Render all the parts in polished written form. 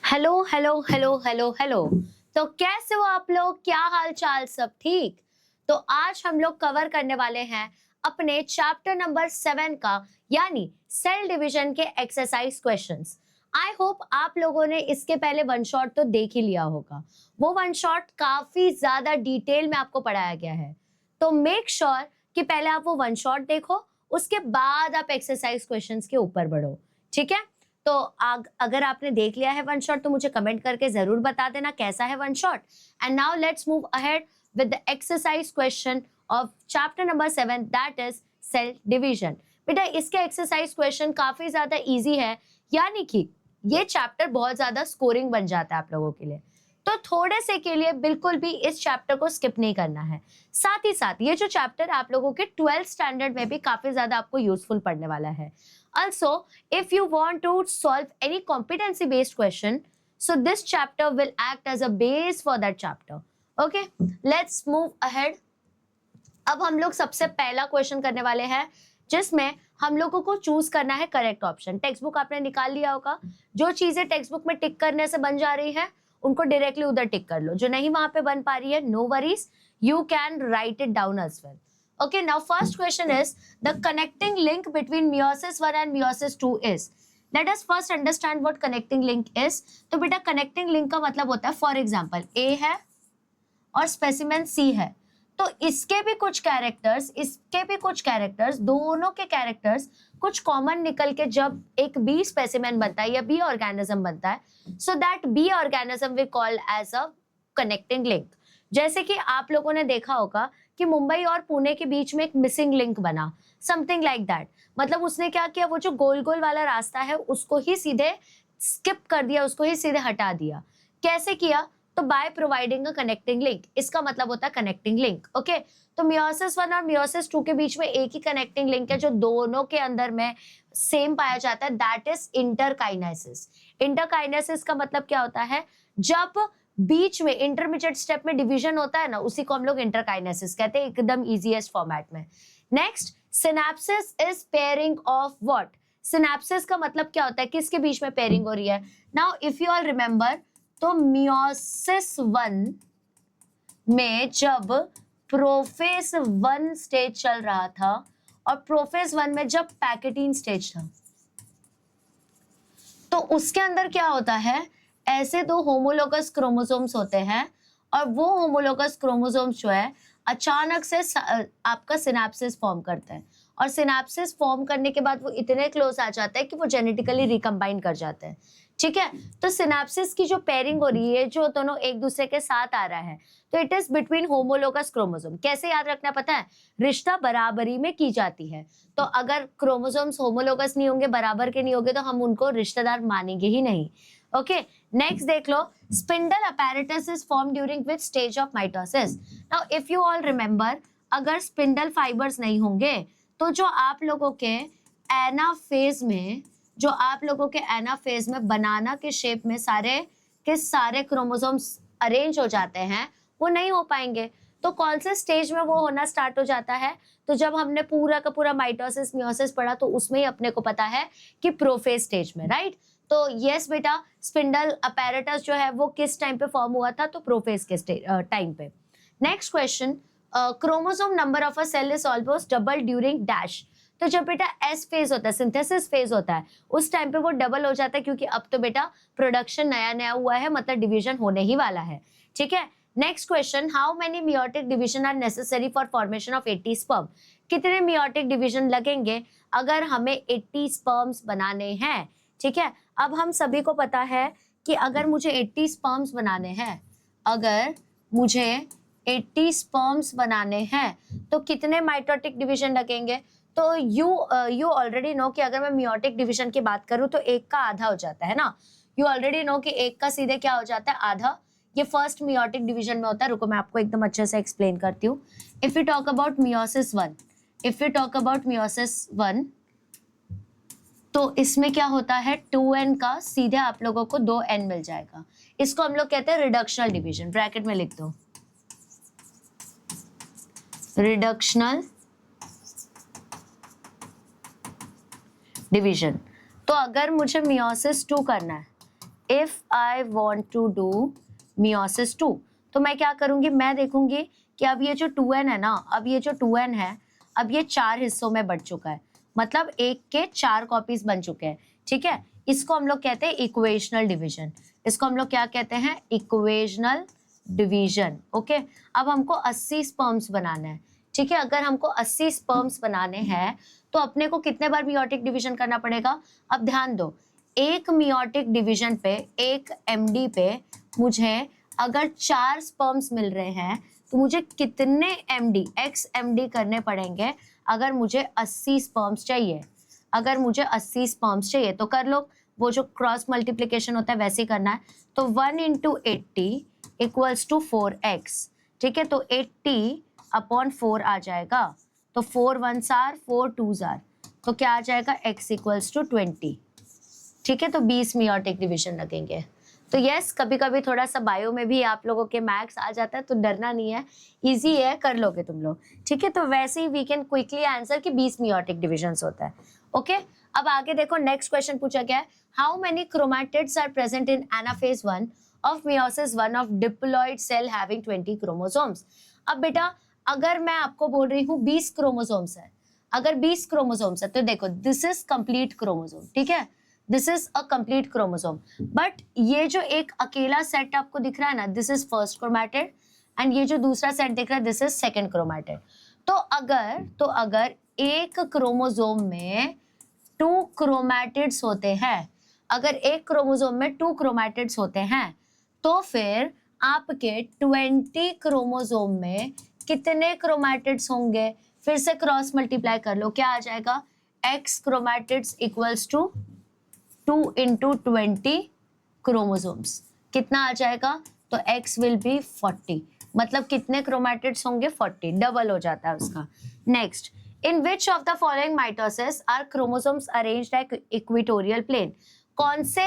Hello hello hello hello hello. तो कैसे हो आप लोग? क्या हाल चाल? सब ठीक? तो आज हम लोग कवर करने वाले हैं अपने चैप्टर नंबर 7 का, यानी सेल डिवीजन के एक्सरसाइज क्वेश्चंस। आई होप आप लोगों ने इसके पहले वन शॉट तो देख ही लिया होगा। वो वन शॉट काफी ज्यादा डिटेल में आपको पढ़ाया गया है, तो मेक श्योर कि पहले आप वो वन शॉट देखो, उसके बाद आप एक्सरसाइज क्वेश्चंस के ऊपर बढ़ो। ठीक है? तो अगर आपने देख लिया है वन शॉट तो मुझे कमेंट करके जरूर बता देना कैसा है one shot. And now let's move ahead with the exercise question of chapter number 7, that is cell division. बेटा इसके एक्सरसाइज क्वेश्चन काफी ज्यादा इजी है, यानी कि ये चैप्टर बहुत ज्यादा स्कोरिंग बन जाता है आप लोगों के लिए। तो थोड़े से के लिए बिल्कुल भी इस चैप्टर को स्किप नहीं करना है। साथ ही साथ ये जो चैप्टर आप लोगों के 12th स्टैंडर्ड में भी काफी ज्यादा आपको यूजफुल पड़ने वाला है। Also, if you want to solve any competency based question, so this chapter will act as a base for that chapter. Okay, let's move ahead. अब हम लोग सबसे पहला क्वेश्चन करने वाले हैं, जिसमें हम लोगों को चूज करना है करेक्ट ऑप्शन। टेक्स्ट बुक आपने निकाल लिया होगा। जो चीजें टेक्स्ट बुक में टिक करने से बन जा रही है उनको डायरेक्टली उधर टिक कर लो। जो नहीं वहां पे बन पा रही है, no worries, you can write it down as well. Okay, now first question is the connecting link between meiosis 1 and meiosis 2 is. Let us first understand what connecting link is. तो बेटा connecting link का मतलब होता है, for example A है और specimen C है, तो इसके भी कुछ कैरेक्टर्स, इसके भी कुछ कैरेक्टर्स, दोनों के कैरेक्टर्स कुछ कॉमन निकल के जब एक बी स्पेसिमेन बनता है या बी ऑर्गेनिज्म बनता है, so that B organism we call as a connecting link. जैसे कि आप लोगों ने देखा होगा कि मुंबई और पुणे के बीच में एक मिसिंग लिंक बना, समथिंग लाइक दैट। मतलब उसने क्या किया, वो जो गोल गोल वाला रास्ता है उसको ही सीधे स्किप कर दिया, उसको ही सीधे हटा दिया। कैसे किया? तो by providing a connecting link, इसका मतलब होता है कनेक्टिंग लिंक। ओके, तो मियोसिस 1 और मियोसिस 2 के बीच में एक ही कनेक्टिंग लिंक है जो दोनों के अंदर में सेम पाया जाता है, दैट इज इंटरकाइनेसिस। इंटरकाइनेसिस का मतलब क्या होता है? जब बीच में इंटरमीडिएट स्टेप में डिवीजन होता है ना, उसी को हम लोग इंटरकाइनेसिस कहते हैं, एकदम इजीएस्ट फॉर्मेट में। Next, synapses is pairing of what? Synapses का मतलब क्या होता है? किसके बीच में पेयरिंग हो रही है? Now if you all remember, तो मियोसिस 1 में जब प्रोफेज 1 स्टेज चल रहा था और प्रोफेज 1 में जब पैकेटीन स्टेज था, तो उसके अंदर क्या होता है, ऐसे दो होमोलोगस क्रोमोसोम्स होते हैं और वो होमोलोगस क्रोमोसोम्स जो है अचानक से आपका सिनेप्सिस फॉर्म करते हैं, और सिनेप्सिस फॉर्म करने के बाद वो इतने क्लोज आ जाते हैं कि वो जेनेटिकली रिकम्बाइन कर जाते हैं। ठीक है, तो सिनेप्सिस की जो पेयरिंग हो रही है, जो दोनों एक दूसरे के साथ आ रहा है, तो it is between homologous chromosome. कैसे याद रखना पता है? रिश्ता बराबरी में की जाती है। तो अगर क्रोमोसोम्स होमोलोगस नहीं होंगे, बराबर के नहीं होंगे, तो हम उनको रिश्तेदार मानेंगे ही नहीं। ओके, नेक्स्ट देख लो, spindle apparatus is formed during which stage of mitosis? Now if you all remember, अगर स्पिंडल फाइबर्स नहीं होंगे तो जो आप लोगों के एनाफेज में, जो आप लोगों के एनाफेज में बनाना के शेप में सारे के सारे क्रोमोसोम्स अरेंज हो जाते हैं, वो नहीं हो पाएंगे। तो कौन से स्टेज में वो होना स्टार्ट हो जाता है? तो जब हमने पूरा का पूरा माइटोसिस मियोसिस पढ़ा तो उसमें ही अपने को पता है कि प्रोफेज स्टेज में, राइट? तो यस बेटा, स्पिंडल अपैरेटस जो है वो किस टाइम पे फॉर्म हुआ था? तो प्रोफेज के टाइम पे। Next question, chromosome number of a cell is almost double during dash. तो जब बेटा एस फेज होता है, सिंथेसिस फेज होता है, उस टाइम पे वो डबल हो जाता है, क्योंकि अब तो बेटा प्रोडक्शन नया नया हुआ है, मतलब डिवीजन होने ही वाला है। ठीक है, next question, how many meiotic division are necessary for formation of 80 sperm? कितने मियोटिक डिवीजन लगेंगे अगर हमें 80 स्पर्म्स बनाने हैं? ठीक है, अब हम सभी को पता है कि अगर मुझे 80 स्पर्म्स बनाने हैं, अगर मुझे 80 स्पर्म्स बनाने हैं तो कितने माइटोटिक डिवीजन लगेंगे? तो यू ऑलरेडी नो कि अगर मैं मियोटिक डिवीजन की बात करूं तो एक का आधा हो जाता है ना। यू ऑलरेडी नो कि एक का सीधे क्या हो जाता है? आधा। ये फर्स्ट मियोटिक डिवीजन में होता है। रुको मैं आपको एकदम अच्छे से एक्सप्लेन करती हूँ। If you talk about meiosis 1, if you talk about meiosis 1, तो इसमें क्या होता है, 2n का सीधे आप लोगों को 2n मिल जाएगा। इसको हम लोग कहते हैं रिडक्शनल डिवीजन। ब्रैकेट में लिख दो, रिडक्शनल डिवीजन। तो अगर मुझे मियोसिस 2 करना है if I want to do meiosis 2, तो मैं क्या करूंगी, मैं देखूंगी कि अब ये जो 2n है ना, अब ये जो 2n है, अब ये 4 हिस्सों में बढ़ चुका है, मतलब एक के 4 कॉपीज बन चुके हैं, ठीक है। इसको हम लोग कहते हैं इक्वेशनल डिवीजन, इसको हम लोग क्या कहते हैं, इक्वेशनल डिवीजन। ओके, अब हमको 80 स्पर्म्स बनाना है, ठीक है। अगर हमको 80 स्पर्म्स बनाने हैं तो अपने को कितने बार मियोटिक डिवीजन करना पड़ेगा। अब ध्यान दो, एक मियोटिक डिवीजन पे, एक एमडी पे मुझे अगर 4 स्पर्म्स मिल रहे हैं तो मुझे कितने एमडी, एक्स एमडी करने पड़ेंगे अगर मुझे 80 स्पर्म्स चाहिए। अगर मुझे 80 स्पर्म्स चाहिए तो कर लो, वो जो क्रॉस मल्टीप्लिकेशन होता है वैसे ही करना है। तो 1 × 80 इक्वल्स टू 4x, ठीक है। तो 80/4 आ जाएगा, तो 4 1s are 4 2s are, तो क्या आ जाएगा, x इक्वल्स टू 20, ठीक है। तो 20 मियोटिक डिवीजन लगेंगे। तो यस, कभी कभी थोड़ा सा बायो में भी आप लोगों के मैथ्स आ जाता है, तो डरना नहीं है, इजी है, कर लोगे तुम लोग, ठीक है। तो वैसे ही वी कैन क्विकली आंसर कि 20 मियोटिक डिविजन्स होता है। ओके, अब आगे देखो, नेक्स्ट क्वेश्चन पूछा गया है, how many chromatids are present in anaphase 1 of meiosis 1 of diploid cell having 20 chromosomes. अब बेटा, अगर मैं आपको बोल रही हूँ 20 क्रोमोसोम्स है, अगर 20 क्रोमोसोम्स है तो देखो, दिस इज कंप्लीट क्रोमोसोम, ठीक है, this is a complete chromosome. But ये जो एक अकेला सेट आपको दिख रहा है ना, this is first chromatid, and ये जो दूसरा सेट दिख रहा है, दिस इज सेकंड क्रोमैटिड। तो अगर एक क्रोमोसोम में 2 क्रोमैटिड्स होते हैं, अगर एक क्रोमोसोम में 2 क्रोमैटिड्स होते हैं, तो फिर आपके 20 क्रोमोसोम में कितने क्रोमैटिड्स होंगे। फिर से क्रॉस मल्टीप्लाई कर लो, क्या आ जाएगा, x chromatids equals to 2 × 20 chromosomes, कितना आ जाएगा, तो x विल बी 40, मतलब कितने क्रोमैटिड्स होंगे, 40, डबल हो जाता है उसका। Next, in which of the following mitosis are chromosomes arranged like equatorial plane. कौन से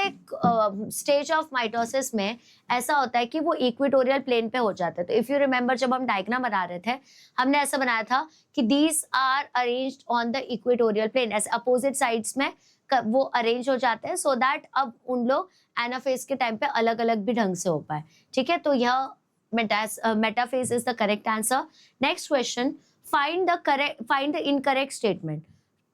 स्टेज ऑफ माइटोसिस में ऐसा होता है कि वो इक्वेटोरियल प्लेन पे हो जाता है। तो इफ यू रिमेंबर, जब हम डायग्राम बना रहे थे, हमने ऐसा बनाया था कि these are arranged on the equatorial plane, ऐसे अपोजिट साइड्स में वो अरेंज हो जाते हैं, सो दैट अब उन लोग एनाफेज के टाइम पे अलग अलग भी ढंग से हो पाए, ठीक है। तो यह metaphase is the correct answer. Next question, find the incorrect statement.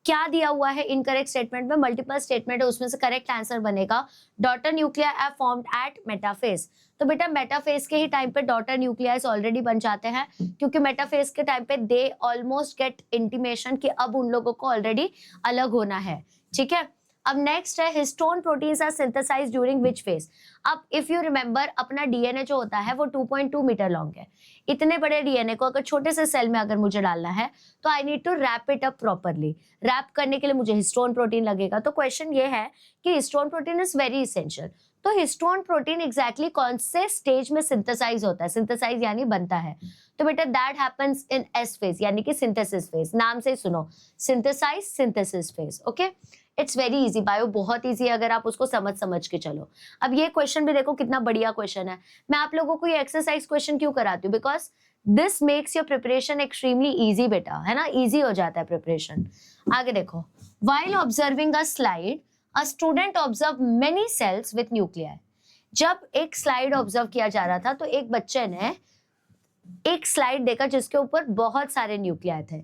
क्या दिया हुआ है इनकरेक्ट स्टेटमेंट में, मल्टीपल स्टेटमेंट है, उसमें से करेक्ट आंसर बनेगा daughter nuclei are formed at metaphase. तो बेटा मेटाफेज के ही टाइम पे डॉटर न्यूक्लियास ऑलरेडी बन जाते हैं, क्योंकि मेटाफेज के टाइम पे दे ऑलमोस्ट गेट इंटीमेशन कि अब उन लोगों को ऑलरेडी अलग होना है, ठीक है। अब नेक्स्ट है, histone proteins are synthesized during which phase. अब इफ यू रिमेंबर, अपना डीएनए जो होता है वो 2.2 मीटर लॉन्ग है। इतने बड़े डीएनए को अगर छोटे से सेल में अगर मुझे डालना है, तो I need to wrap it up properly. Wrap करने के लिए मुझे हिस्टोन प्रोटीन लगेगा। तो क्वेश्चन ये है कि histone protein is very essential. तो हिस्टोन प्रोटीन एग्जैक्टली कौन से स्टेज में सिंथेसाइज होता है, सिंथेसाइज यानी बनता है, तो बेटा that happens in S phase, यानी कि सिंथेसिस फेज। नाम से सुनो, synthesize, synthesis phase. Okay, it's very easy, bio बहुत इजी है अगर आप उसको समझ के चलो। अब ये क्वेश्चन भी देखो कितना बढ़िया क्वेश्चन है। मैं आप लोगों को ये एक्सरसाइज क्वेश्चन क्यों कराती हूँ, because this makes your preparation extremely easy बेटा, है ना, इजी हो जाता है प्रिपरेशन। आगे देखो, while observing a slide a student observe many sales with nuclei. जब एक स्लाइड ऑब्जर्व किया जा रहा था, तो एक बच्चे ने एक स्लाइड देखा जिसके ऊपर बहुत सारे न्यूक्लियाई थे।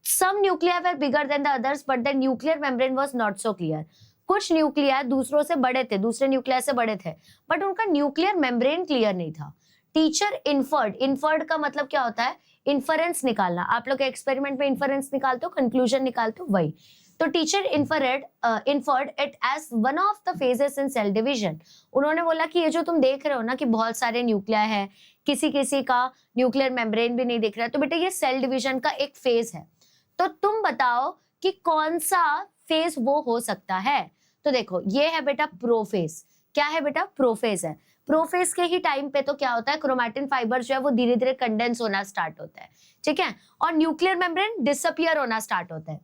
Some nuclei were bigger than the others, but the nuclear membrane was not so clear. कुछ न्यूक्लियाई दूसरों से बड़े थे, दूसरे न्यूक्लियाई से बड़े थे, बट उनका न्यूक्लियर मेम्ब्रेन क्लियर नहीं था। टीचर इन्फर्ड का मतलब क्या होता है, इन्फरेंस निकालना। आप लोग एक्सपेरिमेंट में इन्फरेंस निकालते हो, कंक्लूजन निकालते हो, वही। तो teacher inferred it as one of the phases in cell division. उन्होंने बोला कि ये जो तुम देख रहे हो ना कि बहुत सारे न्यूक्लियाई है, किसी किसी का न्यूक्लियर मेम्ब्रेन भी नहीं दिख रहा है, तो बेटा ये सेल डिवीजन का एक फेज है। तो तुम बताओ कि कौन सा फेज वो हो सकता है। तो देखो, ये है बेटा प्रोफेज। क्या है बेटा, प्रोफेज है। प्रोफेज के ही टाइम पे तो क्या होता है, क्रोमैटिन फाइबर जो है वो धीरे धीरे कंडेंस होना स्टार्ट होता है, ठीक है, और न्यूक्लियर मेम्ब्रेन डिसअपियर होना स्टार्ट होता है।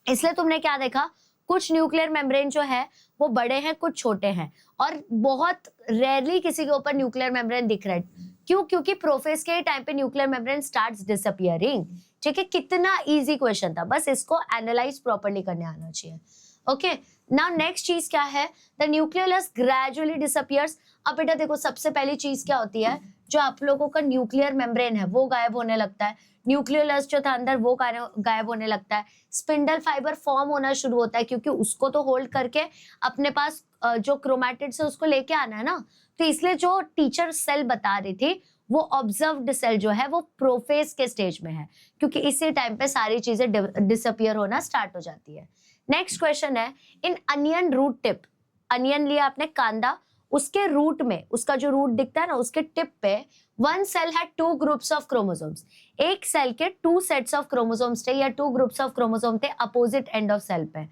इसलिए तुमने क्या देखा, कुछ न्यूक्लियर मेम्ब्रेन जो है वो बड़े हैं, कुछ छोटे हैं, और बहुत रेयरली किसी के ऊपर न्यूक्लियर मेम्ब्रेन दिख रहा है। क्यों, क्योंकि प्रोफेज के टाइम पे न्यूक्लियर मेम्ब्रेन स्टार्ट्स डिसअपियरिंग, ठीक है। कितना इजी क्वेश्चन था, बस इसको एनालाइज प्रॉपर्ली करने आना चाहिए। ओके, नाउ नेक्स्ट चीज क्या है, द न्यूक्लियोलस ग्रेजुअली डिसअपियर्स। अब बेटा देखो सबसे पहली चीज क्या होती है, जो आप लोगों का न्यूक्लियर मेम्ब्रेन है वो गायब होने लगता है, न्यूक्लियोलस जो था अंदर वो गायब होने लगता है, स्पिंडल फाइबर फॉर्म होना शुरू होता है क्योंकि उसको तो होल्ड करके अपने पास जो क्रोमैटिड से उसको लेके आना है ना, तो इसलिए जो टीचर सेल बता रही थी वो ऑब्जर्व्ड सेल जो है वो प्रोफेज के स्टेज में है, क्योंकि इसी टाइम पे सारी चीजें डिसअपियर होना स्टार्ट हो जाती है। नेक्स्ट क्वेश्चन है, in onion root tip, onion लिया आपने कांदा, उसके रूट में, उसका जो रूट दिखता है ना उसके टिप पे one cell had two groups of chromosomes, एक सेल के टू सेट्स ऑफ क्रोमोसोम्स थे या टू ग्रुप्स ऑफ क्रोमोसोम थे अपोजिट एंड ऑफ सेल पे।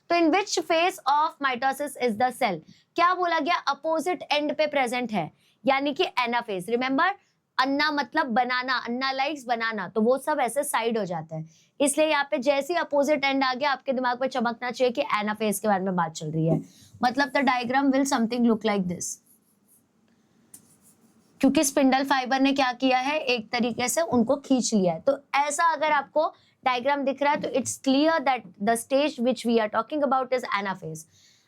तो in which phase of mitosis is the cell, क्या बोला गया, अपोजिट एंड पे प्रेजेंट है, यानी कि एनाफेज। रिमेंबर अन्ना मतलब बनाना, अन्ना लाइक्स बनाना, तो वो सब ऐसे साइड हो जाते हैं, इसलिए यहाँ पे जैसे ही अपोजिट एंड आ गया आपके दिमाग पे चमकना चाहिए कि एनाफेज के बारे में बात चल रही है। मतलब the diagram will something look like this, क्योंकि स्पिंडल फाइबर ने क्या किया है, एक तरीके से उनको खींच लिया है। तो ऐसा अगर आपको डायग्राम दिख रहा है तो it's clear that the stage which we are talking about is anaphase.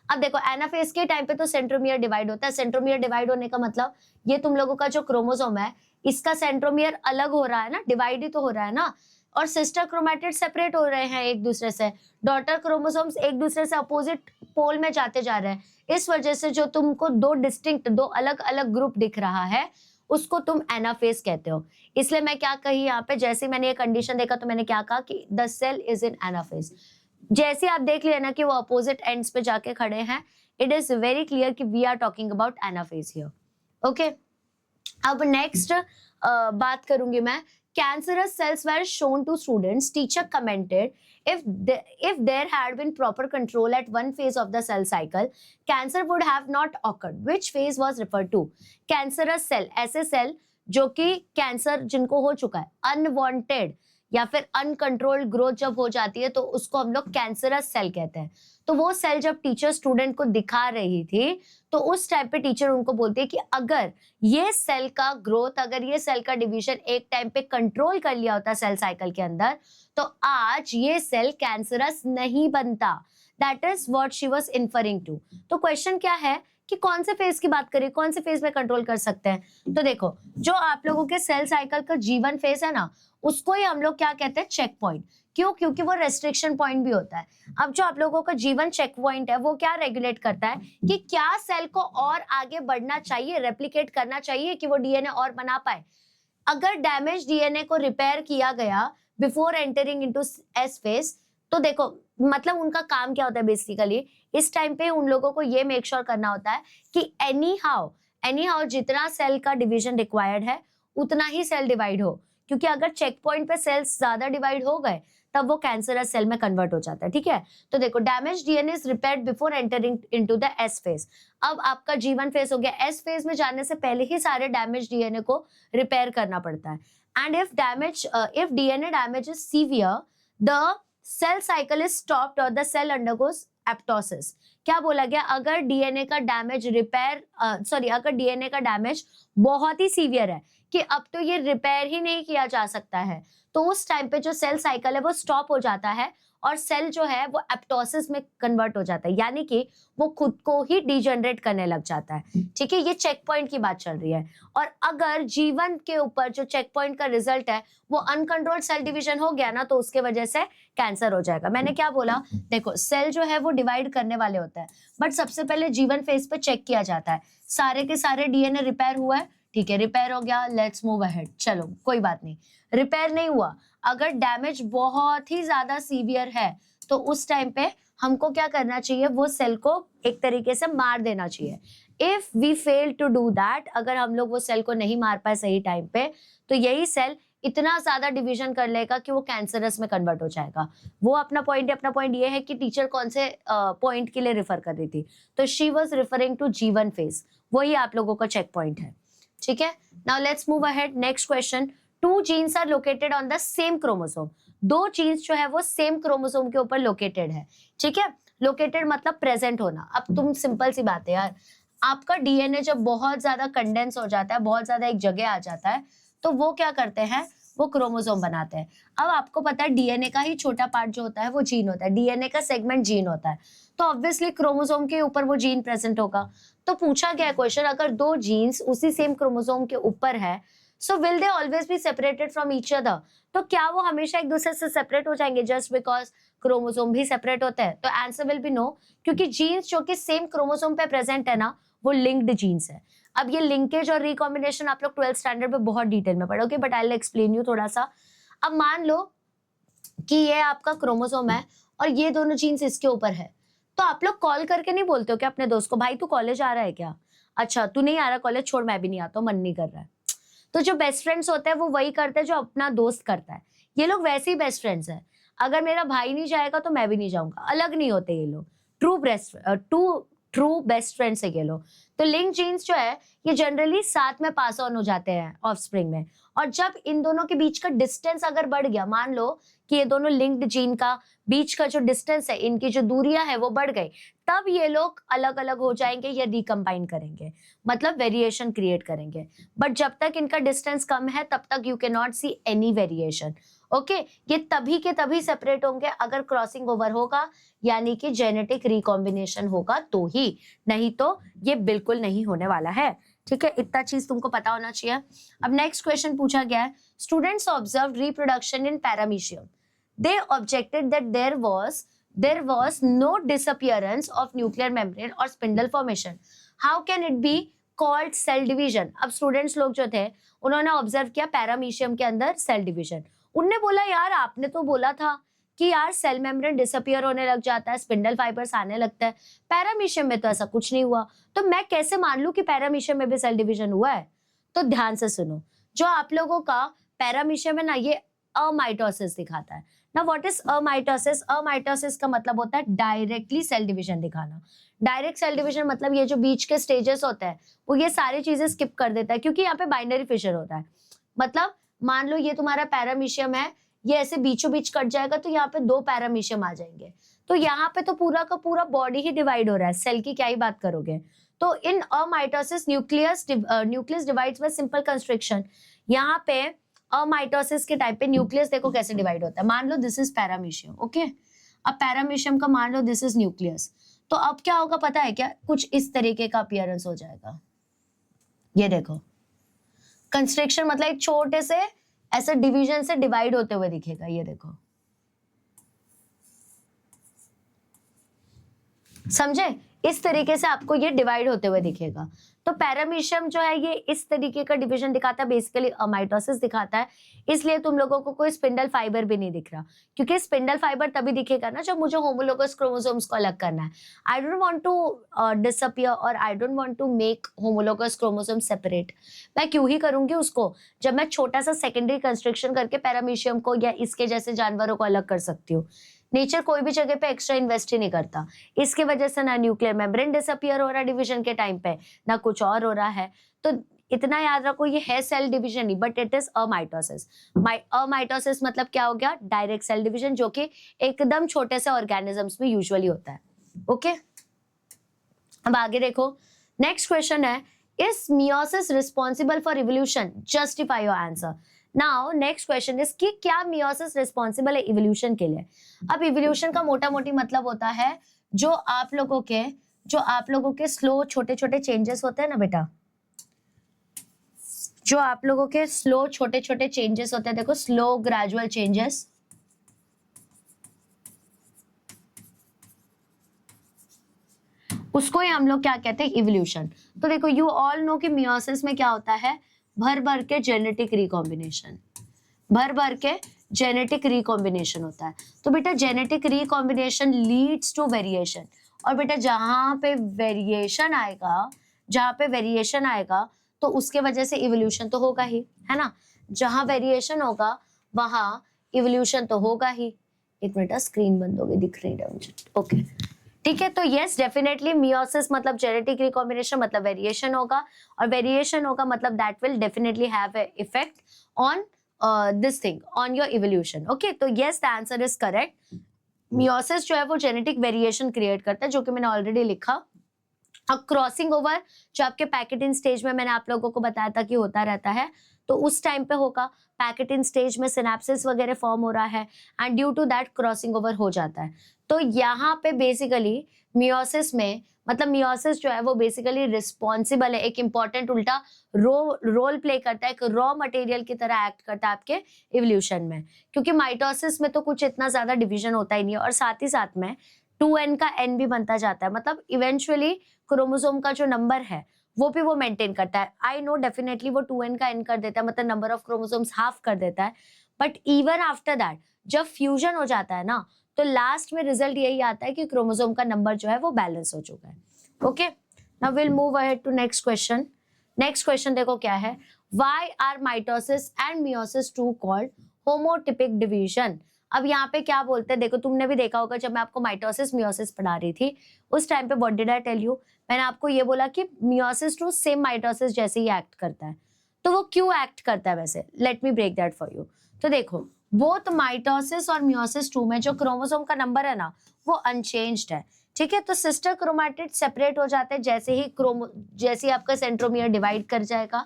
अब देखो एनाफेज के टाइम पे तो सेंट्रोमियर डिवाइड होता है, सेंट्रोमियर डिवाइड होने का मतलब ये तुम लोगों का जो क्रोमोसोम है इसका सेंट्रोमियर अलग हो रहा है ना, डिवाइड ही तो हो रहा है ना, और सिस्टर क्रोमैटिड सेपरेट हो रहे हैं एक दूसरे से, डॉटर क्रोमोसोम्स एक दूसरे से अपोजिट पोल में जाते जा रहे हैं, इस वजह से जो तुमको दो डिस्टिंक्ट, दो अलग अलग ग्रुप दिख रहा है उसको तुम एनाफेज कहते हो। इसलिए मैं क्या कही यहाँ पे, जैसे मैंने ये कंडीशन देखा तो मैंने क्या कहा कि the cell is in anaphase. जैसे आप देख लिया ना कि वो अपोजिट एंड्स पे जाके खड़े हैं, इट इज वेरी क्लियर कि we are talking about anaphase here. Okay, अब नेक्स्ट बात करूंगी मैं, cancerous cells were shown to students. Teacher commented if there had been proper control at one phase of the cell cycle, cancer would have not occurred. Which phase was referred to? Cancerous cell, ऐसे cell जो कि cancer जिनको हो चुका है, unwanted या फिर uncontrolled growth जब हो जाती है तो उसको हम लोग कैंसरस सेल कहते हैं। तो वो सेल जब टीचर स्टूडेंट को दिखा रही थी तो उस टाइम पे टीचर उनको बोलती है कि अगर ये सेल का ग्रोथ, अगर ये सेल का डिवीजन एक टाइम पे कंट्रोल कर लिया होता सेल साइकिल के अंदर तो आज ये सेल कैंसरस नहीं बनता। That is what she was inferring to. तो क्वेश्चन क्या है कि कौन से फेज की बात करें, कौन से फेज में कंट्रोल कर सकते हैं। तो देखो जो आप लोगों के सेल साइकिल का जीवन फेज है ना, उसको ही हम लोग क्या कहते हैं, चेक पॉइंट। क्यों? क्योंकि वो रेस्ट्रिक्शन पॉइंट भी होता है। अब जो आप लोगों का जीवन चेक पॉइंट है वो क्या रेगुलेट करता है कि क्या सेल को और आगे बढ़ना चाहिए, रेप्लिकेट करना चाहिए कि वो डीएनए और बना पाए। अगर डैमेज डीएनए को रिपेयर किया गया before entering into S phase, तो देखो मतलब उनका काम क्या होता है बेसिकली, इस टाइम पे उन लोगों को ये मेक श्योर करना होता है कि एनी हाउ जितना सेल का डिवीजन रिक्वायर्ड है उतना ही सेल डिवाइड हो, क्योंकि अगर चेक पॉइंट पे सेल्स ज्यादा डिवाइड हो गए तब वो कैंसरस सेल में कन्वर्ट हो जाता है। ठीक है, तो देखो damage DNA is repaired before entering into the S phase. अब आपका जीवन फेज हो गया, एस फेज में जाने से पहले ही सारे डैमेज डीएनए को रिपेयर करना पड़ता है। And if DNA damage is severe, the cell cycle is stopped और द सेल अंडरगोस एप्टोसिस। क्या बोला गया, अगर डीएनए का डैमेज अगर डीएनए का डैमेज बहुत ही सीवियर है कि अब तो ये रिपेयर ही नहीं किया जा सकता है, तो उस टाइम पे जो सेल साइकिल है वो स्टॉप हो जाता है और सेल जो है वो एप्टोसिस में कन्वर्ट हो जाता है, यानी कि वो खुद को ही डिजेनरेट करने लग जाता है। ठीक है, ये चेक पॉइंट की बात चल रही है। और अगर जीवन के ऊपर जो चेक पॉइंट का रिजल्ट है वो अनकंट्रोल्ड सेल डिवीजन हो गया ना, तो उसके वजह से कैंसर हो जाएगा। मैंने क्या बोला, देखो सेल जो है वो डिवाइड करने वाले होते हैं, बट सबसे पहले जीवन फेज पे चेक किया जाता है सारे के सारे डीएनए रिपेयर हुआ है। ठीक है, रिपेयर हो गया, लेट्स मूव अहेड। चलो कोई बात नहीं, रिपेयर नहीं हुआ, अगर डैमेज बहुत ही ज्यादा सीवियर है तो उस टाइम पे हमको क्या करना चाहिए, वो सेल को एक तरीके से मार देना चाहिए। If we fail to do that, अगर हम लोग वो सेल को नहीं मार पाए सही टाइम पे, तो यही सेल इतना ज्यादा डिवीजन कर लेगा कि वो कैंसरस में कन्वर्ट हो जाएगा। वो अपना पॉइंट ये है कि टीचर कौन से पॉइंट के लिए रिफर कर रही थी, तो she was referring to G one phase, वही आप लोगों का चेक पॉइंट है। ठीक है, now let's move ahead. Next question, two genes are located on the same chromosome. दो जीन्स जो है वो सेम क्रोमोसोम के ऊपर लोकेटेड है। ठीक है, लोकेटेड मतलब प्रेजेंट होना। अब तुम सिंपल सी बात है यार, आपका डीएनए जब बहुत ज्यादा कंडेंस हो जाता है, बहुत ज्यादा एक जगह आ जाता है, तो वो क्या करते हैं, वो क्रोमोसोम बनाते हैं। अब आपको पता है डीएनए का ही छोटा पार्ट जो होता है वो जीन होता है, डीएनए का सेगमेंट जीन होता है, तो ऑब्वियसली क्रोमोसोम के ऊपर वो जीन प्रेजेंट होगा। तो पूछा गया क्वेश्चन, अगर दो जीन्स उसी सेम क्रोमोसोम के ऊपर है, so will they always be separated from each other? तो क्या वो हमेशा एक दूसरे से सेपरेट हो जाएंगे जस्ट बिकॉज क्रोमोसोम भी सेपरेट होता है? तो आंसर विल बी नो, क्योंकि जीन्स जो कि सेम क्रोमोसोम पे प्रेजेंट है ना, वो लिंक्ड जीन्स है। अब ये लिंकेज और रिकॉम्बिनेशन आप लोग 12th स्टैंडर्ड में बहुत डिटेल में पढ़ोगे, but I will explain you थोड़ा सा। अब मान लो कि ये आपका क्रोमोसोम है और ये दोनों जीन्स इसके ऊपर है, तो आप लोग कॉल करके नहीं बोलते हो कि अपने दोस्त को, भाई तू कॉलेज आ रहा है क्या? अच्छा तू नहीं आ रहा कॉलेज, छोड़ मैं भी नहीं आता हूँ, मन नहीं कर रहा है। तो जो बेस्ट फ्रेंड्स होते हैं वो वही करते हैं जो अपना दोस्त करता है। ये लोग वैसे ही बेस्ट फ्रेंड्स हैं। अगर मेरा भाई नहीं जाएगा तो मैं भी नहीं जाऊंगा, अलग नहीं होते ये लोग। ट्रू बेस्ट फ्रेंड्स है ये लोग। तो लिंक जीन्स जो है ये जनरली साथ में पास ऑन हो जाते हैं ऑफस्प्रिंग में। और जब इन दोनों के बीच का डिस्टेंस अगर बढ़ गया, मान लो कि ये दोनों लिंक्ड जीन का बीच का जो डिस्टेंस है, इनकी जो दूरियां है वो बढ़ गई, तब ये लोग अलग अलग हो जाएंगे या रिकम्बाइन करेंगे, मतलब वेरिएशन क्रिएट करेंगे। बट जब तक इनका डिस्टेंस कम है तब तक you can not see any variation. Okay, ये तभी के तभी सेपरेट होंगे अगर क्रॉसिंग ओवर होगा, यानी कि जेनेटिक रिकॉम्बिनेशन होगा तो ही, नहीं तो ये बिल्कुल नहीं होने वाला है। ठीक है, इतना चीज तुमको पता होना चाहिए। अब नेक्स्ट क्वेश्चन पूछा गया है, students observe reproduction in paramecium, they objected that there was no disappearance of nuclear membrane or spindle formation. How can it be called cell division? अब स्टूडेंट्स लोग जो थे उन्होंने ऑब्जर्व किया पैरामीशियम के अंदर सेल डिवीजन। उनने बोला यार आपने तो बोला था कि यार सेल मेम्ब्रेन डिसअपियर होने लग जाता है, स्पिंडल फाइबर्स आने लगता है, पैरामीशियम में तो ऐसा कुछ नहीं हुआ, तो मैं कैसे मान लूं कि पैरामीशियम में भी सेल डिवीजन हुआ है? तो ध्यान से सुनो, जो आप लोगों का पैरामीशियम है ना, ये अमाइटोसिस दिखाता है ना। What is अमाइटोसिस? अमाइटोसिस का मतलब होता है डायरेक्टली सेल डिवीजन दिखाना। डायरेक्ट सेल डिवीजन मतलब ये जो बीच के स्टेजेस होते हैं वो ये सारी चीजें स्किप कर देता है, क्योंकि यहाँ पे बाइनरी फिशर होता है। मतलब मान लो ये तुम्हारा पैरामीशियम है, ये ऐसे बीचों बीच कट जाएगा तो यहाँ पे दो पैरामीशियम आ जाएंगे, तो यहाँ पे तो पूरा का पूरा बॉडी ही डिवाइड हो रहा है, सेल की क्या ही बात करोगे। तो in amitosis nucleus divides by simple constriction. यहाँ पे अमाइटोसिस के टाइप पे न्यूक्लियस देखो कैसे डिवाइड होता है। मान लो दिस इज पैरामीशियम, ओके, अब पैरामीशियम का मान लो दिस इज न्यूक्लियस, तो अब क्या होगा पता है क्या? कुछ इस तरीके का अपीयरेंस हो जाएगा। ये देखो कंस्ट्रक्शन, मतलब एक छोटे से ऐसे डिवीजन से डिवाइड होते हुए दिखेगा। ये देखो, समझे? इस तरीके से आपको ये डिवाइड होते हुए दिखेगा। तो पैरामीशियम जो है ये इस तरीके का डिवीजन दिखाता है, बेसिकली अमाइटोसिस दिखाता है। इसलिए तुम लोगों को कोई स्पिंडल फाइबर भी नहीं दिख रहा, क्योंकि स्पिंडल फाइबर तभी दिखेगा ना जब मुझे होमोलोगस क्रोमोसोम्स को अलग करना है। I don't want to disappear और I don't want to make homologous chromosome separate. मैं क्यों ही करूंगी उसको, जब मैं छोटा सा सेकेंडरी कंस्ट्रक्शन करके पैरामीशियम को या इसके जैसे जानवरों को अलग कर सकती हूँ। नेचर कोई भी जगह पे एक्स्ट्रा इन्वेस्ट ही नहीं करता, इसकी वजह से ना न्यूक्लियर मेम्ब्रेन डिसअपियर हो रहा है डिवीजन के टाइम पे, ना कुछ और हो रहा है। तो इतना याद रखो, ये है सेल डिवीजन नहीं, बट इट इज अमाइटोसिस। अमाइटोसिस मतलब क्या हो गया? डायरेक्ट सेल डिवीजन, जो कि एकदम छोटे से ऑर्गेनिजम्स में यूजुअली होता है। ओके, अब आगे देखो, नेक्स्ट क्वेश्चन है, is meiosis responsible for evolution? Justify your answer. Now next question is कि क्या मियोसिस रिस्पॉन्सिबल है इवोल्यूशन के लिए? अब इवोल्यूशन का मोटा मोटी मतलब होता है जो आप लोगों के स्लो छोटे छोटे चेंजेस होते हैं ना बेटा, जो आप लोगों के स्लो छोटे छोटे चेंजेस होते हैं, देखो स्लो ग्रेजुअल चेंजेस, उसको ही हम लोग क्या कहते हैं? इवोल्यूशन। तो देखो यू ऑल नो कि मियोसिस में क्या होता है? भर भर के जेनेटिक रिकॉम्बिनेशन, भर भर के जेनेटिक रिकॉम्बिनेशन होता है। तो बेटा genetic recombination leads to variation, और बेटा जहां पे वेरिएशन आएगा तो उसके वजह से इवोल्यूशन तो होगा ही, है ना। जहां वेरिएशन होगा वहां इवोल्यूशन तो होगा ही। एक मिनट, स्क्रीन बंद हो गई, दिख रही है मुझे। ओके, ठीक है, तो यस डेफिनेटली मियोसिस मतलब जेनेटिक रिकॉम्बिनेशन, मतलब वेरिएशन होगा, और वेरिएशन होगा मतलब that will definitely have a effect on this thing, on your evolution. Okay, तो yes the answer is correct. Meiosis जो है वो जेनेटिक वेरिएशन क्रिएट करता है, जो कि मैंने ऑलरेडी लिखा। अब क्रॉसिंग ओवर जो आपके पैकेटिंग स्टेज में मैंने आप लोगों को बताया था कि होता रहता है, तो उस टाइम पे होगा। पैकेटिंग स्टेज में सिनेप्सिस वगैरह फॉर्म हो रहा है and due to that crossing over हो जाता है। तो यहाँ पे बेसिकली मियोसिस में, मतलब मियोसिस जो है वो बेसिकली रिस्पॉन्सिबल है, एक इंपॉर्टेंट उल्टा रोल प्ले करता है, एक रॉ मटेरियल की तरह एक्ट करता है आपके इवोल्यूशन में। क्योंकि माइटोसिस में तो कुछ इतना ज्यादा डिवीजन होता ही नहीं है, और साथ ही साथ में 2n का n भी बनता जाता है, मतलब इवेंचुअली क्रोमोसोम का जो नंबर है वो मेंटेन करता है। आई नो डेफिनेटली वो 2n का n कर देता है, मतलब नंबर ऑफ क्रोमोसोम्स हाफ कर देता है, बट इवन आफ्टर दैट जब फ्यूजन हो जाता है ना, तो लास्ट में रिजल्ट यही आता है कि क्रोमोसोम का नंबर जो है वो बैलेंस हो चुका है। Okay, now will move ahead to next question. Next question देखो क्या है, why are mitosis and meiosis too called homotypic division. अब यहाँ पे क्या बोलते हैं, देखो तुमने भी देखा होगा जब मैं आपको माइटोसिस मियोसिस पढ़ा रही थी, उस टाइम पे what did I tell you, मैंने आपको ये बोला कि मियोसिस टू सेम माइटोसिस जैसे ही एक्ट करता है। तो वो क्यों एक्ट करता है वैसे, let me break that for you. तो देखो बोथ माइटोसिस और मियोसिस टू में जो क्रोमोसोम का नंबर है ना वो अनचेंज्ड है, ठीक है। तो सिस्टर क्रोमैटिड सेपरेट हो जाते हैं जैसे ही आपका सेंट्रोमियर डिवाइड कर जाएगा।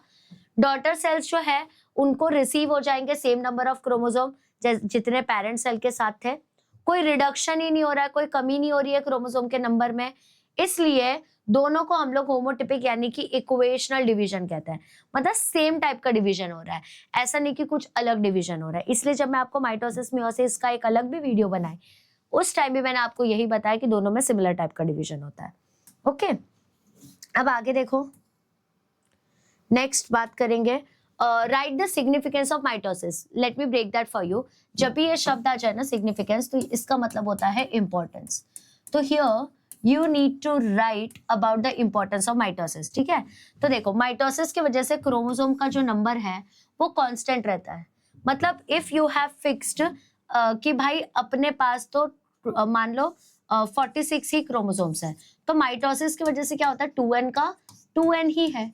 डॉटर सेल्स जो है उनको रिसीव हो जाएंगे सेम नंबर ऑफ क्रोमोसोम जितने पेरेंट सेल के साथ थे। कोई रिडक्शन ही नहीं हो रहा है, कोई कमी नहीं हो रही है क्रोमोसोम के नंबर में, इसलिए दोनों को हम लोग होमोटिपिक यानी कि इक्वेशनल डिवीजन कहते हैं। मतलब सेम टाइप का डिवीजन हो रहा है, ऐसा नहीं कि कुछ अलग डिवीजन हो रहा है। इसलिए जब मैं आपको माइटोसिस मियोसिस का एक अलग भी वीडियो बनाई, उस टाइम भी मैंने आपको यही बताया कि दोनों में सिमिलर टाइप का डिवीजन होता है। ओके, अब आगे देखो, नेक्स्ट बात करेंगे write the significance of mitosis. Let me break that for you. जब भी ये शब्द आ जाए ना सिग्निफिकेंस, तो इसका मतलब होता है इंपॉर्टेंस। तो here you need to write about the importance of mitosis, ठीक है। तो देखो माइटोसिस की वजह से क्रोमोसोम का जो नंबर है वो कांस्टेंट रहता है। मतलब इफ यू हैव फिक्स्ड कि भाई अपने पास तो मान लो 46 ही क्रोमोसोम्स है, तो माइटोसिस की वजह से क्या होता है 2n का 2n ही है,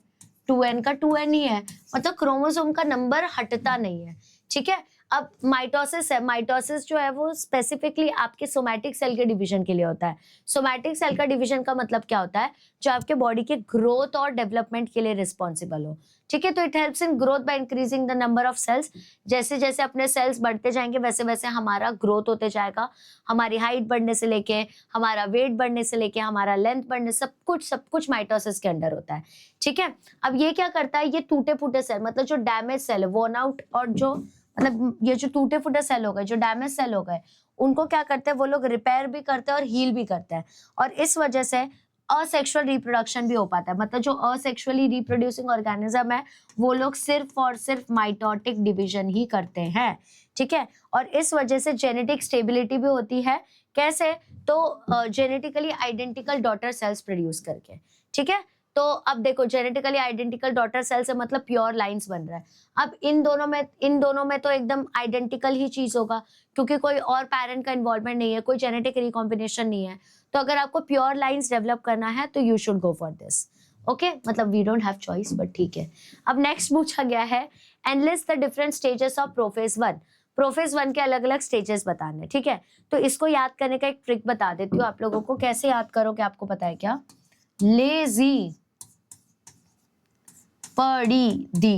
2n का 2n ही है, मतलब क्रोमोसोम का नंबर हटता नहीं है, ठीक है। अब माइटोसिस है, माइटोसिस जो है वो स्पेसिफिकली आपके सोमैटिक सेल के डिवीजन के लिए होता है। सोमैटिक सेल का डिवीजन का मतलब क्या होता है, जो आपके बॉडी के ग्रोथ और डेवलपमेंट के लिए रिस्पॉन्सिबल हो, ठीक है। तो it helps in growth by increasing the number of cells. जैसे जैसे अपने सेल्स बढ़ते जाएंगे वैसे वैसे हमारा ग्रोथ होते जाएगा, हमारी हाइट बढ़ने से लेके हमारा वेट बढ़ने से लेके हमारा लेंथ बढ़ने, सब कुछ माइटोसिस के अंडर होता है, ठीक है। अब ये क्या करता है, ये टूटे फूटे सेल, मतलब जो डैमेज सेल है वॉर्न आउट, और जो मतलब ये जो टूटे फूटे सेल हो गए, जो डैमेज सेल हो गए, उनको क्या करते हैं वो लोग रिपेयर भी करते हैं और हील भी करते हैं, और इस वजह से असेक्सुअल रिप्रोडक्शन भी हो पाता है। मतलब जो असेक्सुअली रिप्रोड्यूसिंग ऑर्गेनिज्म है वो लोग सिर्फ और सिर्फ माइटोटिक डिवीजन ही करते हैं, ठीक है। और इस वजह से जेनेटिक स्टेबिलिटी भी होती है। कैसे, तो genetically identical daughter cells produce करके, ठीक है। तो अब देखो जेनेटिकली आइडेंटिकल डॉटर सेल से मतलब प्योर लाइंस बन रहा है। अब इन दोनों में तो एकदम आइडेंटिकल ही चीज होगा, क्योंकि कोई और पेरेंट का इन्वॉल्वमेंट नहीं है, कोई जेनेटिक रिकॉम्बिनेशन नहीं है। तो अगर आपको प्योर लाइंस डेवलप करना है तो you should go for this, okay. मतलब we don't have choice, but ठीक है। अब नेक्स्ट पूछा गया है, enlist the different stages of prophase 1। Prophase 1 के अलग अलग स्टेजेस बताने, ठीक है। तो इसको याद करने का एक ट्रिक बता देती हूँ आप लोगों को, कैसे याद करोगे आपको पता है क्या, लेजी पड़ी दी।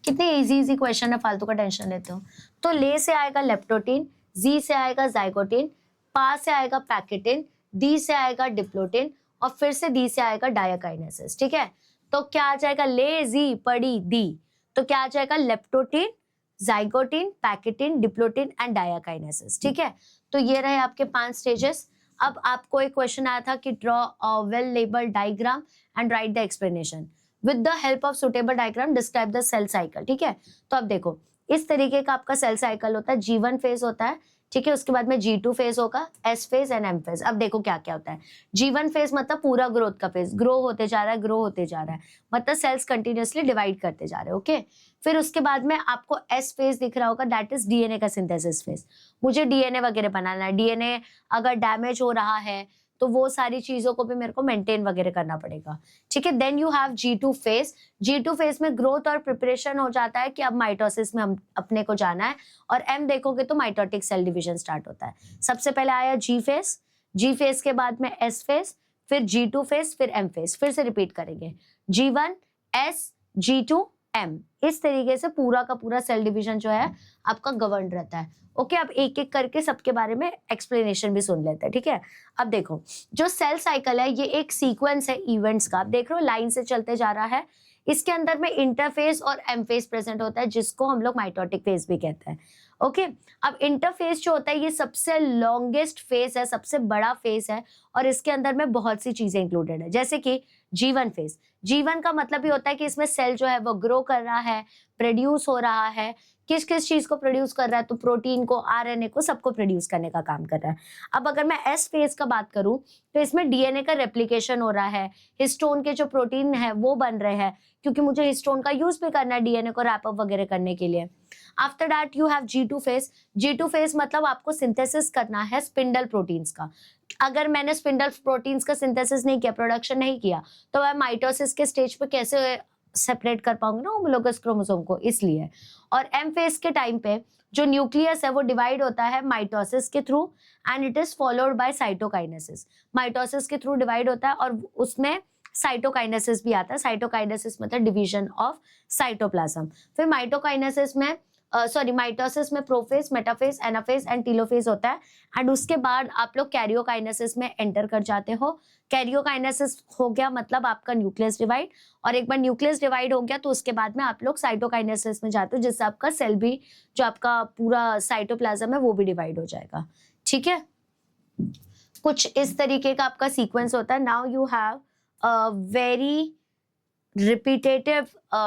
कितने इजी इजी क्वेश्चन है, फालतू का टेंशन लेते हो। तो ले से आएगा लेप्टोटीन, जी से आएगा जाइगोटीन, पा से आएगा पैकेटिन, डी से आएगा डिप्लोटीन, और फिर से डी से आएगा डायाकाइनेसिस, ठीक है। तो क्या आ जाएगा, ले जी पड़ी दी, तो क्या आ जाएगा leptotene, zygotene, pachytene, diplotene and diakinesis, ठीक है। तो ये रहे आपके 5 स्टेजेस। अब आपको एक क्वेश्चन आया था कि draw a well labelled diagram and write the explanation with the help of suitable diagram describe the cell cycle, ठीक है। तो अब देखो इस तरीके का आपका सेल साइकिल होता है, G1 फेज होता है, ठीक है। उसके बाद में G2 फेज होगा, S phase and M phase. अब देखो क्या क्या होता है, G1 फेज मतलब पूरा ग्रोथ का फेज, ग्रो होते जा रहा है, ग्रो होते जा रहा है, मतलब सेल्स कंटिन्यूअसली डिवाइड करते जा रहे हैं, ओके। फिर उसके बाद में आपको S फेज दिख रहा होगा, दैट इज डीएनए का सिंथेसिस फेज। मुझे डीएनए वगैरह बनाना है, डीएनए अगर डैमेज हो रहा है तो वो सारी चीजों को भी मेरे को मेंटेन वगैरह करना पड़ेगा, ठीक है। Then you have G2 phase. G2 phase में ग्रोथ और प्रिपरेशन हो जाता है कि अब माइटोसिस में हम अपने को जाना है, और M देखोगे तो माइटोटिक सेल डिवीजन स्टार्ट होता है। सबसे पहले आया G फेज, G फेज के बाद में S फेज, फिर G2 फेज, फिर M फेज। फिर से रिपीट करेंगे, G1 S, G2 M। इस तरीके से पूरा का पूरा सेल डिवीजन जो है आपका गवर्न रहता है। ओके, अब एक एक करके सबके बारे में एक्सप्लेनेशन भी सुन लेते हैं, ठीक है। अब देखो, जो सेल साइकिल है ये एक सीक्वेंस है इवेंट्स का। आप देख रहे हो लाइन से चलते जा रहा है। इसके अंदर में इंटरफेज और एम फेज प्रेजेंट होता है, जिसको हम लोग माइटोटिक फेज भी कहते हैं। ओके, अब इंटरफेज जो होता है ये सबसे लॉन्गेस्ट फेज है, सबसे बड़ा फेज है, और इसके अंदर में बहुत सी चीजें इंक्लूडेड है, जैसे कि G1 फेज। G1 का मतलब ये होता है कि इसमें सेल जो है वो ग्रो कर रहा है, प्रोड्यूस हो रहा है। किस किस चीज को प्रोड्यूस कर रहा है, तो प्रोटीन को, आरएनए को, सबको प्रोड्यूस करने का काम कर रहा है। अब अगर मैं एस फेज का बात करूं तो इसमें डीएनए का रेप्लिकेशन हो रहा है, हिस्टोन के जो प्रोटीन है वो बन रहे हैं, क्योंकि मुझे हिस्टोन का यूज भी करना है डीएनए को रैप अप वगैरह करने के लिए। After that you have G2 phase. G2 phase मतलब आपको सिंथेसिस करना है स्पिंडल प्रोटीन्स का। अगर मैंने स्पिंडल प्रोटीन्स का सिंथेसिस नहीं किया, प्रोडक्शन नहीं किया, तो मैं माइटोसिस के स्टेज पे कैसे सेपरेट कर पाऊंगी ना होमोलोगस क्रोमोसोम को, इसलिए। और एम फेज के टाइम पे जो न्यूक्लियस है वो डिवाइड होता है माइटोसिस के through, and it is followed by cytokinesis. Mitosis के थ्रू डिवाइड होता है और उसमें साइटोकाइनेसिस भी आता है। साइटोकाइनेसिस मतलब डिवीजन ऑफ साइटोप्लाज्म। फिर माइटोकाइनेसिस में माइटोसिस में prophase, metaphase, anaphase and telophase होता है, एंड उसके बाद आप लोग कैरियोकाइनेसिस में एंटर कर जाते हो। कैरियोकाइनेसिस हो गया मतलब आपका न्यूक्लियस डिवाइड, और एक बार न्यूक्लियस डिवाइड हो गया तो उसके बाद में आप लोग साइटोकाइनेसिस में जाते हो, जिससे आपका सेल भी, जो आपका पूरा साइटोप्लाज्म है वो भी डिवाइड हो जाएगा, ठीक है। कुछ इस तरीके का आपका सीक्वेंस होता है। Now you have very repetitive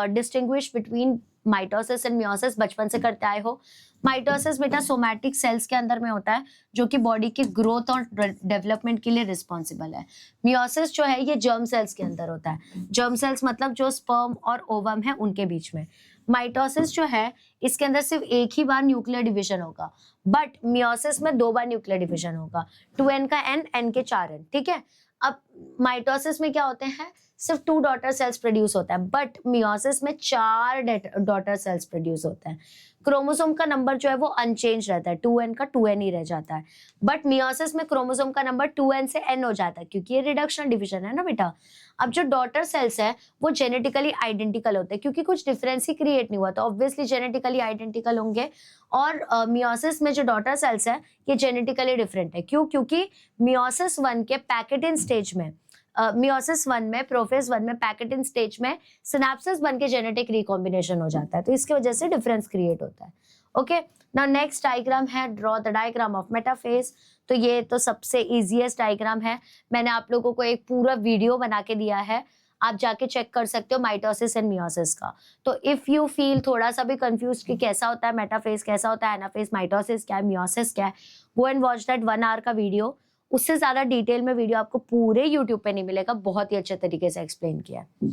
distinguish between mitosis and meiosis, बचपन से करते आए हो। माइटोसिस बेटा सोमैटिक सेल्स के अंदर में होता है, जो कि बॉडी की ग्रोथ और डेवलपमेंट के लिए रिस्पॉन्सिबल है। मियोसिस जो है ये जर्म सेल्स के अंदर होता है। जर्म सेल्स मतलब जो स्पर्म और ओवम है उनके बीच में। माइटोसिस जो है इसके अंदर सिर्फ एक ही बार न्यूक्लियर डिवीजन होगा, बट मियोसिस में 2 बार न्यूक्लियर डिवीजन होगा। 2n का n, n के 4n, ठीक है। अब माइटोसिस में क्या होते हैं, सिर्फ 2 डॉटर सेल्स प्रोड्यूस होता है, बट मियोसिस में 4 डॉटर सेल्स प्रोड्यूस होता है। क्रोमोसोम का नंबर जो है वो अनचेंज रहता है, 2n का 2n ही रह जाता है, बट मियोसिस में क्रोमोसोम का नंबर 2n से n हो जाता है, क्योंकि ये रिडक्शन डिवीजन है ना बेटा। अब जो डॉटर सेल्स है वो जेनेटिकली आइडेंटिकल होते हैं, क्योंकि कुछ डिफरेंस ही क्रिएट नहीं हुआ, तो ऑब्वियसली जेनेटिकली आइडेंटिकल होंगे। और मियोसिस में जो डॉटर सेल्स है ये जेनेटिकली डिफरेंट है। क्यों? क्योंकि मियोसिस 1 के पैकेटिन स्टेज में, मियोसिस 1 में, प्रोफेज 1 में पैकेटिन स्टेज में सिनेप्सिस बन के जेनेटिक रिकॉम्बिनेशन हो जाता है, तो इसकी वजह से डिफरेंस क्रिएट होता है। ओके, नाउ नेक्स्ट डायग्राम है draw the diagram of metaphase. तो ये तो सबसे इजीएस्ट डायग्राम है, मैंने आप लोगों को एक पूरा वीडियो बना के दिया है, आप जाके चेक कर सकते हो माइटोसिस एंड मियोसिस का। तो इफ यू फील थोड़ा सा भी कंफ्यूज कि कैसा होता है मेटाफेज, कैसा होता है एनाफेज, माइटोसिस क्या है, मियोसिस क्या है, go and watch that 1 hour का वीडियो। उससे ज्यादा डिटेल में वीडियो आपको पूरे यूट्यूब पे नहीं मिलेगा, बहुत ही अच्छे तरीके से एक्सप्लेन किया है।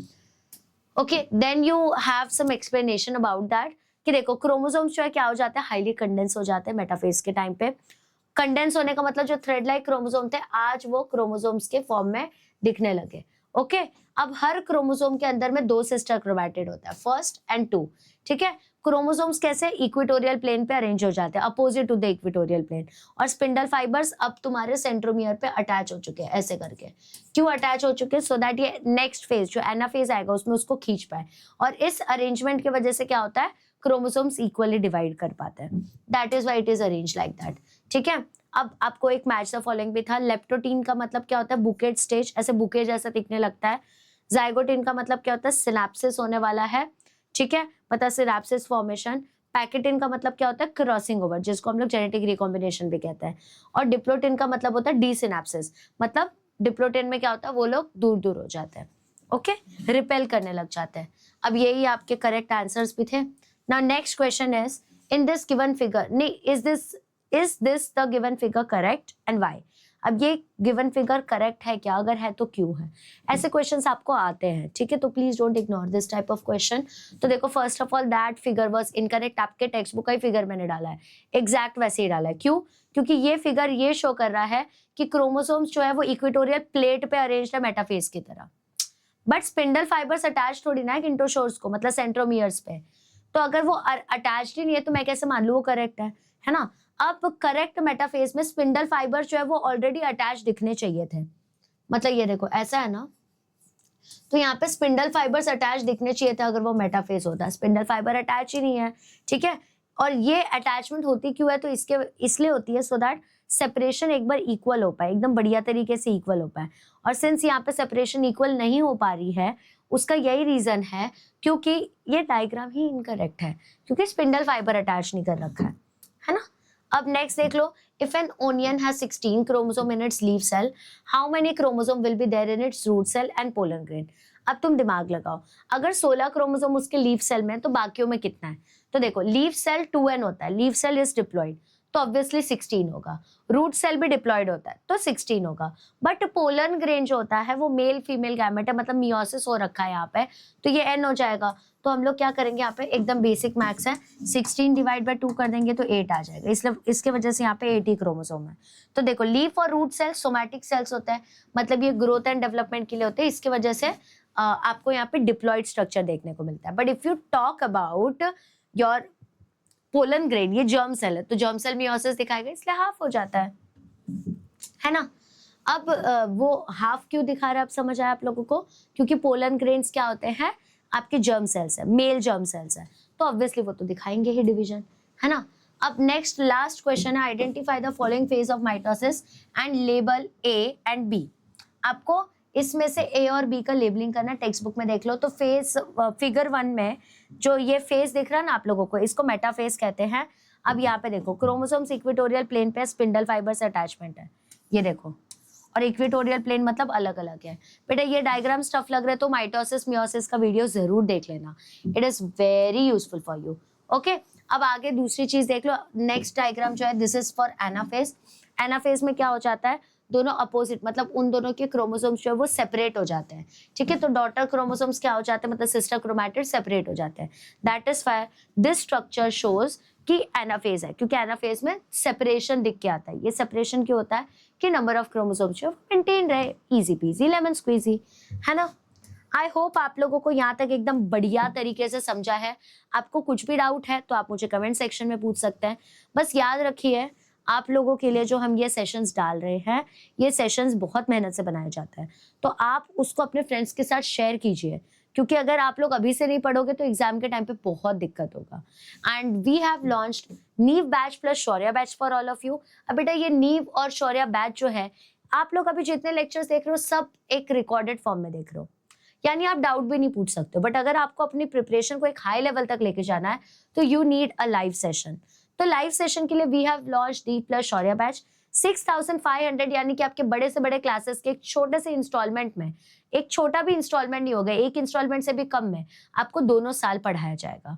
Okay, then you have some explanation about that कि देखो क्रोमोसोम्स जो है क्या हो जाते हैं, हाईली कंडेंस हो जाते हैं मेटाफेज के टाइम पे। कंडेंस होने का मतलब जो थ्रेड लाइक क्रोमोसोम थे आज वो क्रोमोसोम्स के फॉर्म में दिखने लगे। ओके, अब हर क्रोमोसोम के अंदर में 2 सिस्टर क्रोमैटिड होता है, फर्स्ट एंड 2, ठीक है। क्रोमोसोम्स कैसे इक्वेटोरियल प्लेन पे अरेंज हो जाते हैं, opposite to the equatorial plane, और स्पिंडल फाइबर्स अब तुम्हारे सेंट्रोमियर पे अटैच हो चुके हैं, ऐसे करके। क्यों अटैच हो चुके हैं? सो दैट ये नेक्स्ट फेज जो एनाफेज आएगा उसमें उसको खींच पाए, और इस अरेंजमेंट की वजह से क्या होता है, क्रोमोसोम्स इक्वली डिवाइड कर पाते हैं। That is why it is arrange like that, ठीक है। अब आपको एक मैच द फॉलोइंग भी था। लेप्टोटीन का मतलब क्या होता है, बुकेट स्टेज, ऐसे बुके जैसा दिखने लगता है। जाइगोटीन का मतलब क्या होता है, सिनेप्सिस होने वाला है, ठीक है, पता सिनेप्सिस फॉर्मेशन। पैकेटिन का मतलब क्या होता है, क्रॉसिंग ओवर, जिसको हम लोग जेनेटिक रिकॉम्बिनेशन भी कहते हैं। और डिप्लोटिन का मतलब होता है डीसिनेप्सिस, मतलब डिप्लोटिन में क्या होता है, वो लोग दूर दूर हो जाते हैं, ओके, रिपेल करने लग जाते हैं। अब यही आपके करेक्ट आंसर्स भी थे। Now next question is in this given figure, नहीं, is this the given figure correct and why. अब ये गिवन फिगर करेक्ट है क्या, अगर है तो क्यों है। ऐसे क्वेश्चंस आपको आते हैं, ठीक है, तो please don't ignore this type of question. तो देखो, first of all that figure was incorrect, आपके टेक्स्ट बुक का ही फिगर मैंने डाला है, एग्जैक्ट वैसे ही डाला है। क्यों? क्योंकि ये फिगर ये शो कर रहा है कि क्रोमोसोम्स जो है वो इक्वेटोरियल प्लेट पे अरेंज्ड है मेटाफेज की तरह, बट स्पिंडल फाइबर्स अटैच थोड़ी ना है इंटोशोर्स को, मतलब सेंट्रोमियर्स पे। तो अगर वो अटैच्ड ही नहीं है तो मैं कैसे मान लूं वो करेक्ट है ना। अब करेक्ट मेटाफेज में स्पिंडल फाइबर जो है वो ऑलरेडी अटैच दिखने चाहिए थे, मतलब ये देखो ऐसा है ना, तो यहाँ पे स्पिंडल फाइबर्स अटैच दिखने चाहिए थे अगर वो मेटाफेज होता है, स्पिंडल फाइबर अटैच ही नहीं है, ठीक है। और ये अटैचमेंट होती क्यों है, तो इसके इसलिए होती है सो दैट सेपरेशन एक बार इक्वल हो पाए, एकदम बढ़िया तरीके से इक्वल हो पाए। और सिंस यहाँ पे सेपरेशन इक्वल नहीं हो पा रही है, उसका यही रीजन है क्योंकि ये डायग्राम ही इनकरेक्ट है, क्योंकि स्पिंडल फाइबर अटैच नहीं कर रखा है ना। अब नेक्स्ट देख लो, if an onion has 16 chromosome in its leaf cell, how many chromosome will be there in its root cell and pollen grain? अब तुम दिमाग लगाओ, अगर 16 क्रोमोसोम उसके लीफ सेल में तो बाकियों में कितना है? तो देखो लीफ सेल 2n होता है, लीफ सेल इज डिप्लॉयड तो ऑब्वियसली 16 होगा, रूट सेल भी डिप्लॉयड होता है तो 16 होगा। बट पोलन ग्रेन जो होता है वो मेल फीमेल गैमेट है, मतलब मियोसिस हो रखा है यहाँ पे, तो ये n हो जाएगा। तो हम लोग क्या करेंगे यहाँ पे, एकदम बेसिक मैथ्स है, 16 डिवाइड बाय 2 कर देंगे तो 8 आ जाएगा, इसलिए इसके वजह से यहाँ पे 80 क्रोमोसोम है। तो देखो लीफ और रूट सेल सोमैटिक सेल्स होते हैं, मतलब ये ग्रोथ एंड डेवलपमेंट के लिए होते हैं, इसकी वजह से आपको यहाँ पे डिप्लॉयड स्ट्रक्चर देखने को मिलता है। But if you talk about your pollen grain, ये जर्म सेल है तो जर्म सेल मियोसिस दिखाएगा, इसलिए हाफ हो जाता है ना। अब वो हाफ क्यों दिखा रहा है, अब समझ आया आप लोगों को, क्योंकि पोलन ग्रेन्स क्या होते हैं, आपके जर्म सेल्स है, मेल जर्म सेल्स है, तो ऑब्वियसली वो तो दिखाएंगे ही डिवीजन, है ना। अब नेक्स्ट लास्ट क्वेश्चन है, identify the following phase of mitosis and label A and B. आपको इसमें से ए और बी का लेबलिंग करना, टेक्स्ट बुक में देख लो। तो फेज फिगर 1 में जो ये फेज दिख रहा है ना आप लोगों को, इसको मेटाफेज कहते हैं। अब यहाँ पे देखो क्रोमोसोम्स इक्वेटोरियल प्लेन पे स्पिंडल फाइबर से अटैचमेंट है, ये देखो, और इक्वेटोरियल प्लेन मतलब अलग अलग है। बेटा ये डायग्राम स्टफ लग रहा है तो माइटोसिस मियोसिस का वीडियो जरूर देख लेना, it is very useful for you. Okay, अब आगे दूसरी चीज देख लो, नेक्स्ट डायग्राम जो है this is for anaphase. Anaphase में क्या हो जाता है, दोनों अपोजिट, मतलब उन दोनों के क्रोमोसोम्स जो है वो सेपरेट हो जाते हैं, ठीक है। तो डॉटर क्रोमोसोम्स क्या हो जाते हैं, मतलब सिस्टर क्रोमैटिड सेपरेट हो जाते हैं। That is why this structure shows कि एनाफेज है, क्योंकि एनाफेज में सेपरेशन दिख के आता है। ये सेपरेशन क्यों होता है कि नंबर ऑफ क्रोमोसोम्स जो मेंटेन रहे, इजी पीजी लेमन स्क्वीजी, है ना। आई होप आप लोगों को यहाँ तक एकदम बढ़िया तरीके से समझा है। आपको कुछ भी डाउट है तो आप मुझे कमेंट सेक्शन में पूछ सकते हैं। बस याद रखिए, आप लोगों के लिए जो हम ये सेशंस डाल रहे हैं, ये सेशंस बहुत मेहनत से बनाया जाता है, तो आप उसको अपने फ्रेंड्स के साथ शेयर कीजिए, क्योंकि अगर आप लोग अभी से नहीं पढ़ोगे तो एग्जाम के टाइम पे बहुत दिक्कत होगा। एंड वी हैव लॉन्च्ड नीव batch plus Shaurya batch for all of you. अब बेटा ये नीव और शौर्या बैच जो है, आप लोग अभी जितने लेक्चर्स देख रहे हो सब एक रिकॉर्डेड फॉर्म में देख रहे हो, यानी आप डाउट भी नहीं पूछ सकते हो। बट अगर आपको अपनी प्रिपरेशन को एक हाई लेवल तक लेके जाना है तो you need a live session. तो लाइव सेशन के लिए we have launched D plus Shaurya batch 6500, यानी कि आपके बड़े से बड़े क्लासेस के एक छोटे से इंस्टॉलमेंट में, एक छोटा भी इंस्टॉलमेंट नहीं होगा, एक इंस्टॉलमेंट से भी कम में आपको दोनों साल पढ़ाया जाएगा।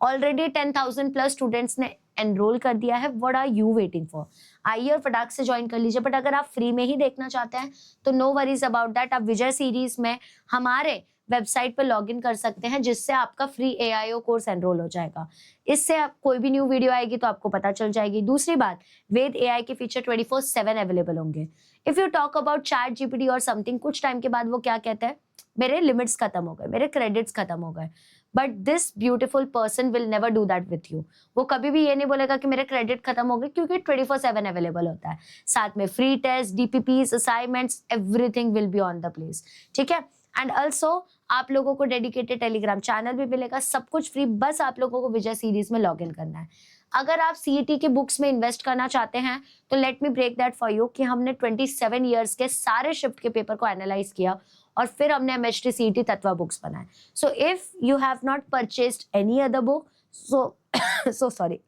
ऑलरेडी 10,000 प्लस स्टूडेंट्स ने एनरोल कर दिया है, what are you waiting for? आइए और फटाक से ज्वाइन कर लीजिए। बट अगर आप फ्री में ही देखना चाहते हैं तो नो वरीज अबाउट दैट, आप विजय सीरीज में हमारे वेबसाइट पर लॉग इन कर सकते हैं, जिससे आपका फ्री AIO कोर्स एनरोल हो जाएगा। इससे आप कोई भी न्यू वीडियो आएगी तो आपको पता चल जाएगी। दूसरी बात, वेद AI के फीचर 24/7 अवेलेबल होंगे। If you talk about chat GPT और समथिंग, कुछ टाइम के बाद वो क्या कहता है, मेरे लिमिट्स खत्म हो गए, मेरे क्रेडिट्स खत्म हो गए। But this beautiful person will never do that with you. वो कभी भी ये नहीं बोलेगा कि मेरे क्रेडिट खत्म हो गए, क्योंकि 24/7 अवेलेबल होता है। साथ में free test, DPPs, assignments, everything will be on the place, ठीक है। एंड ऑल्सो आप लोगों को डेडिकेटेड टेलीग्राम चैनल भी मिलेगा, सब कुछ फ्री, बस आप लोगों को विजय सीरीज में लॉग इन करना है। अगर आप CET के बुक्स में इन्वेस्ट करना चाहते हैं तो let me break that for you कि हमने 27 ईयर्स के सारे शिफ्ट के पेपर को एनालाइज किया और फिर हमने MHT CET तत्वा बुक्स बनाए। So if you have not purchased any other book, so sorry,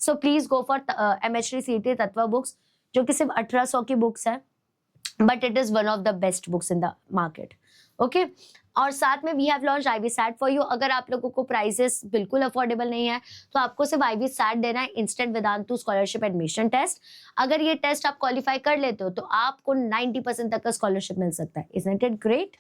so please go for MHT CET Tatva books, जो कि सिर्फ 1800 की बुक्स है, but it is one of the best books in the market. Okay, और साथ में we have launch IB SAT for you. अगर आप लोगों को प्राइसेस बिल्कुल अफोर्डेबल नहीं है तो आपको सिर्फ IB SAT देना है, instant Vedantu scholarship admission test. अगर ये टेस्ट आप क्वालिफाई कर लेते हो तो आपको 90% तक का स्कॉलरशिप मिल सकता है। Isn't it great?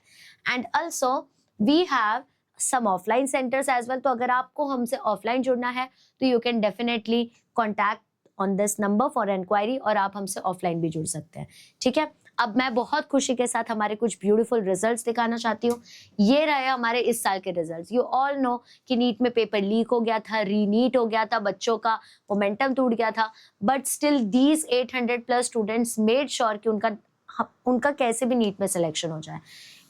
And also we have some offline centres as well. तो अगर आपको हमसे ऑफलाइन जुड़ना है तो you can definitely contact on this number for enquiry, और आप हमसे ऑफलाइन भी जुड़ सकते हैं, ठीक है। अब मैं बहुत खुशी के साथ हमारे कुछ ब्यूटीफुल रिजल्ट्स दिखाना चाहती हूँ। ये रहे हमारे इस साल के रिजल्ट्स। यू ऑल नो कि नीट में पेपर लीक हो गया था, रीनीट हो गया था, बच्चों का मोमेंटम टूट गया था, but still these 800 plus students made sure कि उनका उनका कैसे भी नीट में सिलेक्शन हो जाए।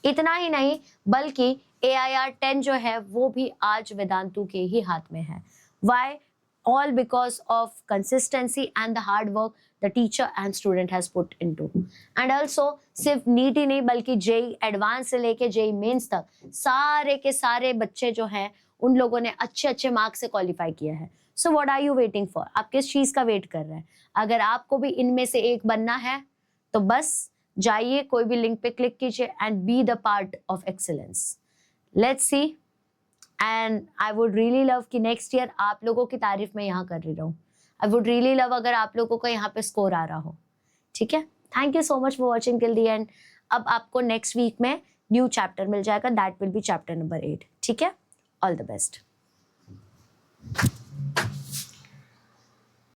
इतना ही नहीं बल्कि AIR 10 जो है वो भी आज वेदांतु के ही हाथ में है। Why? All because of consistency and the hard work the teacher and student has put into. And also सिर्फ नीट ही नहीं बल्कि JEE एडवांस से लेके JEE मेंस तक सारे के सारे बच्चे जो हैं उन लोगों ने अच्छे अच्छे मार्क्स से क्वालिफाई किया है। So what are you waiting for? आप किस चीज का वेट कर रहे हैं? अगर आपको भी इनमें से एक बनना है तो बस जाइए, कोई भी लिंक पे क्लिक कीजिए and be the part of excellence. Let's see. And I would really love कि नेक्स्ट ईयर आप लोगों की तारीफ मैं यहाँ कर रही रहूँ। आई वुड रियली लव अगर आप लोगों का यहाँ पे स्कोर आ रहा हो। ठीक है, thank you so much for watching till the and. अब आपको नेक्स्ट वीक में न्यू चैप्टर मिल जाएगा, that will be chapter number 8। ठीक है, ऑल द बेस्ट।